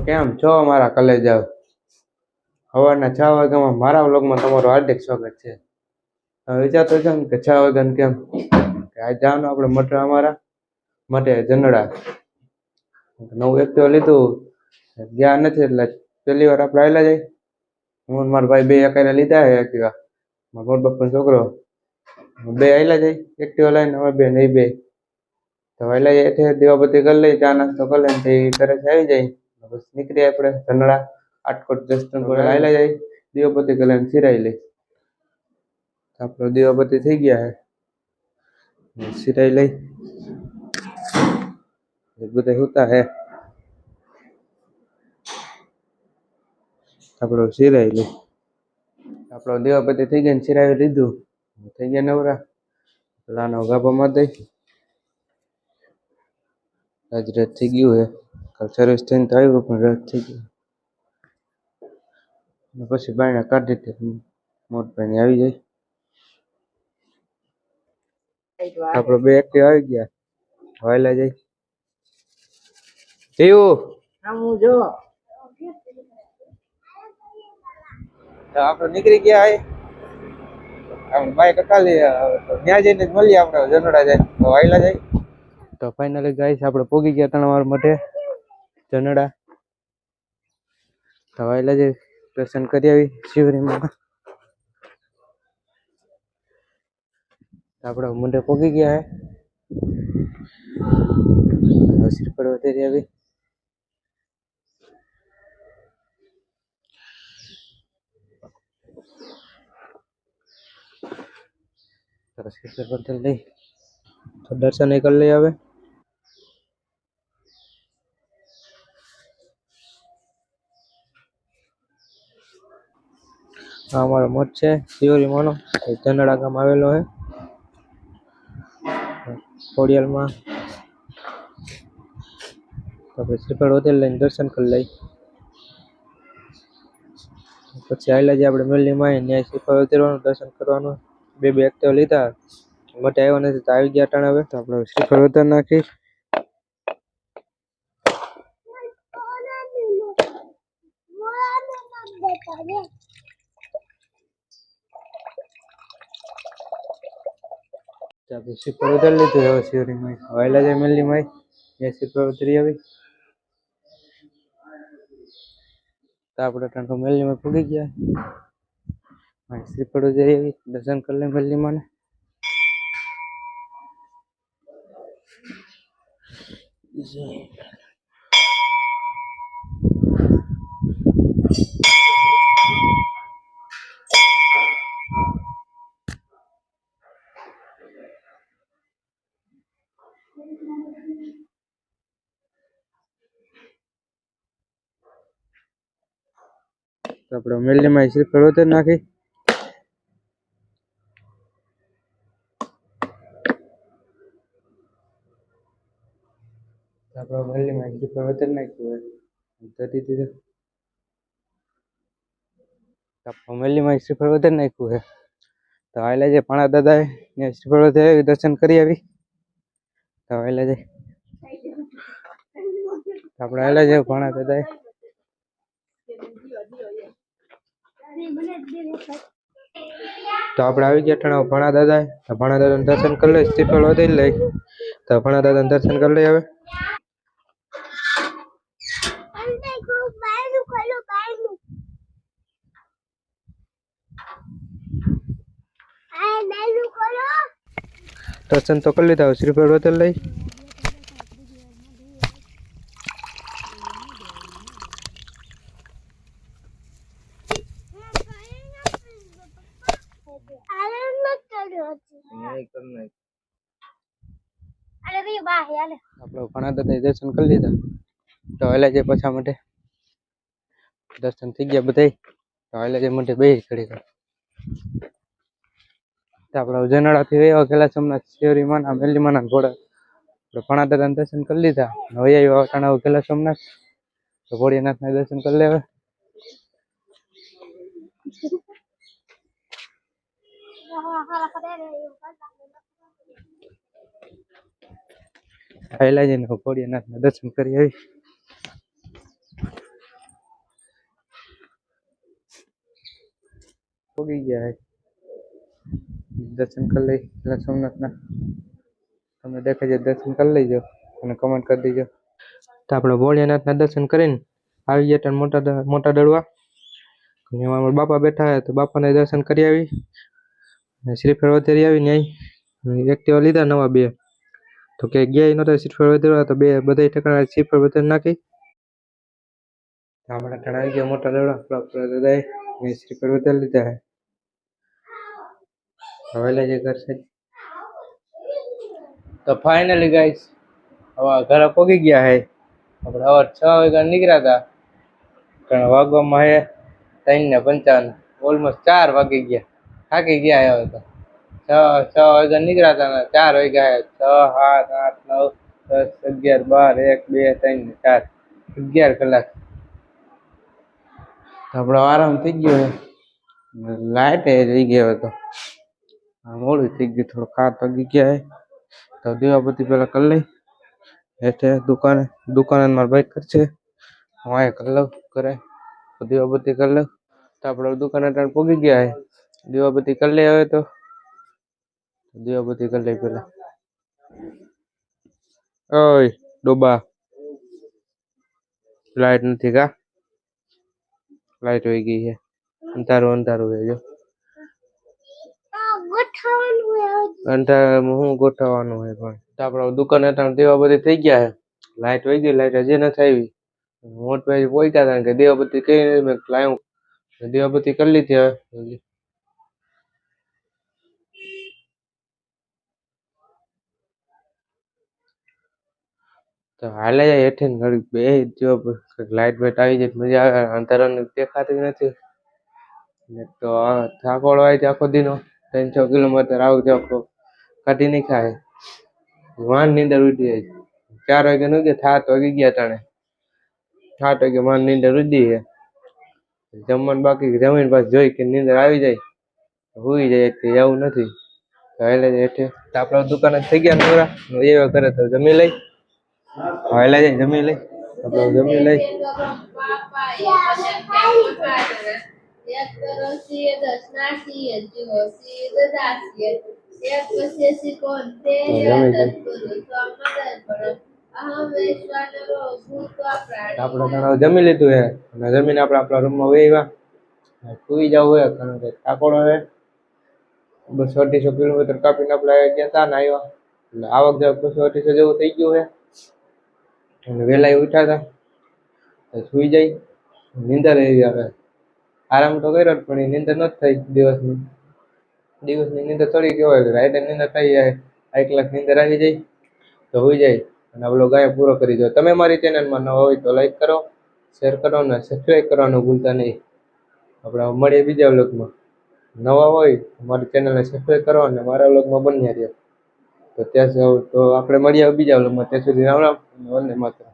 કેમ છો મારા કલેજ? સવારના 6 વાગ્યામાં મારા વ્લોગમાં તમારું હાર્દિક સ્વાગત છે. હવે વિચારતો છે ને કે 6 વાગ્યાને કેમ કે આજ જવાનું આપણે મટર અમારા માટે જનડા નવું એક્ટિવા લીધું, ગયા નથી એટલે પહેલી વાર આપણે આવેલા જાય. હું અને મારા ભાઈ બે એકાઈને લીધા છે એક્ટિવા, મારા મોટ બાપનો છોકરો બે આવેલા જાય એક્ટિવા લઈને. અમે બે નહીં બે તો વહેલા જાય દીવાબત્તી કરી લઈ, ચા નાસ્તો કરી લઈને ઘરે આવી જાય. બસ નીકળી આપણે જનડા આટકોટ દર્શન પર આવેલા જાય, દીવાબત્તી કરી લઈને સિરાઈ લઈ. આપણો દીવાબત્તી થઈ ગયા છે, સિરાઈ લઈ બધા હોતા હે. આપણો સિરાઈ લઈ, આપણો દીવાબત્તી થઈ ગયા ને સિરાવી લીધું, થઈ ગયા નવરા. પેલાનો ગાભા માં દઈ આજ રાત થઈ ગયું હે. કાલ સર્વિસ થઈને તો આવ્યું પણ રાત થઈ ગયું. પછી બાયણા કાઢી દીધી, મોટભાઈ આવી જાય. આપણો બે એક્ટિવ આવી ગયા, વાયલા જાય એવું આપણે નીકળી ગયા હે. આપણે બાઈક અકાલી ત્યાં જઈને મળીએ આપણે જનડા જાય તો વાયલા જાય. તો ફાઇનલી ગાઈસ આપણે પોગી ગયા ત્રણ માટે જનડા. તો વાયલા જાય દર્શન કરી આવી શિવરીમાં. આપણે મુંડે પોગી ગયા હે, શ્રીફળ વધારી આવી. શ્રીફળ વધારી લઈ તો દર્શન કરી લઈ આવે. અમારો મઠ છે શિવરીમાંનો, જનડા ગામ આવેલો હે ખોડિયાલમાં. તો આપણે શ્રીફળ વધારી લઈને દર્શન કરી લઈ. પછી આવેલા જે આપણે મેલની માં ત્યાં શ્રીફળ વધારવાનું દર્શન કરવાનું. બે એક્ટિવા લીધા, મોટે આવ્યો નથી તો આવી ગયા ટાણ. હવે તો આપણે શ્રીફળ વધારી નાખી. આપણે શ્રીફળ વધારી લીધું. હવે શિવરીમાં આવેલા જાય મેલની માં ત્યાં શ્રીફળ વધારી આવી. તો આપણે ટાંકો મેલની માં પૂગી ગયા, શ્રીફળ વધારી આવી. દર્શન કરી લઈ મેલની માં ને. તો આપણે મેલની માં શ્રીફળ વધારી નાખી. આપણે મેલની માં શ્રીફળ વધારી નાખ્યું હોય મેલની માં શ્રીફળ વધારી નાખ્યું હે. તો આવેલા જે પાણા દાદા ત્યાં શ્રીફળ વધારી દર્શન કરી આવી. તો આવેલા જાય આપણે આવેલા છે પાણા દાદા. તો આપણે આવી ગયા ઠાણા ભણા દાદા. તો ભણા દાદાને દર્શન કરી લઈ, શ્રીફળ વધારી લઈ. તો ભણા દાદાને દર્શન કરી લઈ. હવે દર્શન તો કરી લીધા, શ્રીફળ વધારી લઈ. આપણે ઘણા દાદા દર્શન કરી લીધા. તો આવેલા જે પાછા માટે દર્શન થઈ ગયા બધા. તો આવેલા જે માટે બે ઘડી આપણે જનડા થી વયા ગયેલા સોમનાથ શિવરી માના મેલની માના ઘોડા. આપણે ઘણા દાદાને દર્શન કરી લીધા. હવે આવ્યા ટાણા ગયેલા સોમનાથ. તો ભોળિયાનાથ ના દર્શન કરી લેવા. આવેલા જઈને ભોળિયાનાથ ના દર્શન કરી આવી. પોગી ગયા હે દર્શન કરી લઈ પેલા સોમનાથના. તમને દેખાય છે દર્શન કરી લેજો અને કમેન્ટ કરી દેજો. તો આપણે ભોળિયાનાથના દર્શન કરીને આવી ગયા ત્યાં મોટા દડવા. એમાં અમારા બાપા બેઠા હે તો બાપાને દર્શન કરી આવી. શ્રીફળ વધેરી આવી ન્યાય એક્ટિવા લીધા નવા 2. તો કે ગયા નહોતા શ્રીફળ વધેરવા તો બધા ઠેકાણા શ્રીફળ વધેર નાખી. આપણે ત્યાં આવી ગયા મોટા દડવા દાદાએ શ્રીફળ વધેર લીધા હે. હવે લઈ જાય ઘર સાઈડ. તો ફાઇનલી ગાઈસ હવે ઘરે પહોંચી ગયા હે. આપણે સવાર 6 વાગ્યા નીકળ્યા હતા. કારણ વાગવામાં હે 3:55 ઓલમોસ્ટ 4 વાગી ગયા. થાકી ગયા હવે તો 6 વાગ્યા નીકળ્યા હતા ને 4 વાગ્યા હે. 6 7 8 9 10 11 12 1 2 3 4 11 કલાક આપણો આરામ થઈ ગયો હે. લાઈટ રહી ગયો હતો. મોડું થઈ ગયું થોડું. 7 વાગી ગયા હે. તો દીવાબત્તી પેલા કરી લઈ હેઠે દુકાને મારા ભાઈ કરશે. હું અહીંયા કરી લઉં કરે તો દીવાબત્તી કરી લઉં. તો આપણે દુકાને ટાણ પહોંચી ગયા હે. દીવાબત્તી કરી લઈ હવે તો દીવાબત્તી કરી લઈ પેલા. ઓય ડોબા લાઈટ નથી કા? લાઈટ વહી ગઈ છે. અંધારું હે જો. અંધારામાં હું ગોઠવવાનું હોય પણ. તો આપણે દુકાને ટાણ દીવાબત્તી થઈ ગયા હે. લાઈટ વહી ગઈ. લાઈટ હજી નથી આવી. મોટભાઈ પહોંચ્યા હતા કે દીવાબત્તી કરી મેં લાવ્યું. દીવાબત્તી કરી લીધી હવે. તો હાલે જાય હેઠે ઘડી બે જો લાઈટ વેટ આવી જાય મજા આવે. અંધારાનું દેખાતું નથી. તો થાકોડો આવી છે આખો દીનો 3-6 કિલોમીટર આવું જાવ કાઢી નહીં ખાય. વાન નીંદર ઉડી જાય. 4 વાગે નું ગયા 7 વાગી ગયા ટાણે 7 વાગે વાન નીંદર ઉડી છે. જમવાનું બાકી જમીન પાછું જોઈ કે નીંદર આવી જાય હુઈ જાય એવું નથી. તો હાલે હેઠે તો આપણે દુકાને થઈ ગયા નવરા એવા કરે તો જમી લઈ. હાલે જાય જમી લઈ. આપણે જમી લઈ. આપણે જમી લીધું હે અને જમીને આપણે આપણા રૂમમાં વહ્યા. સુઈ જવું હે કારણ કે થાકોડો હે. 200-250 કિલોમીટર કાપીને આપણે ગયા હતા ને આવ્યા. એટલે આવક જાવક 200-250 જેવું થઈ ગયું હે. અને વહેલા ઉઠ્યા હતા સુઈ જાય. નીંદર એવી આવે. આરામ તો કર્યો પણ એ નીંદર નથી થઈ દિવસની નીંદર થોડી કહેવાય. રાતે નીંદર થઈ જાય 1 કલાક નીંદર આવી જાય તો હોઈ જાય. અને આપણો ગાય પૂરો કરી દો. તમે મારી ચેનલમાં નવા હોય તો લાઈક કરો, શેર કરો અને સબસ્ક્રાઈબ કરવાનું ભૂલતા નહીં. આપણે મળીએ બીજા વ્લોગમાં. નવા હોય મારી ચેનલને સબસ્ક્રાઈબ કરો અને મારા વ્લોગમાં બન્યા રહ્યો. તો ત્યાં તો આપણે મળીએ બીજા વ્લોગમાં. ત્યાં સુધી રામ રામ. વંદે માતરમ.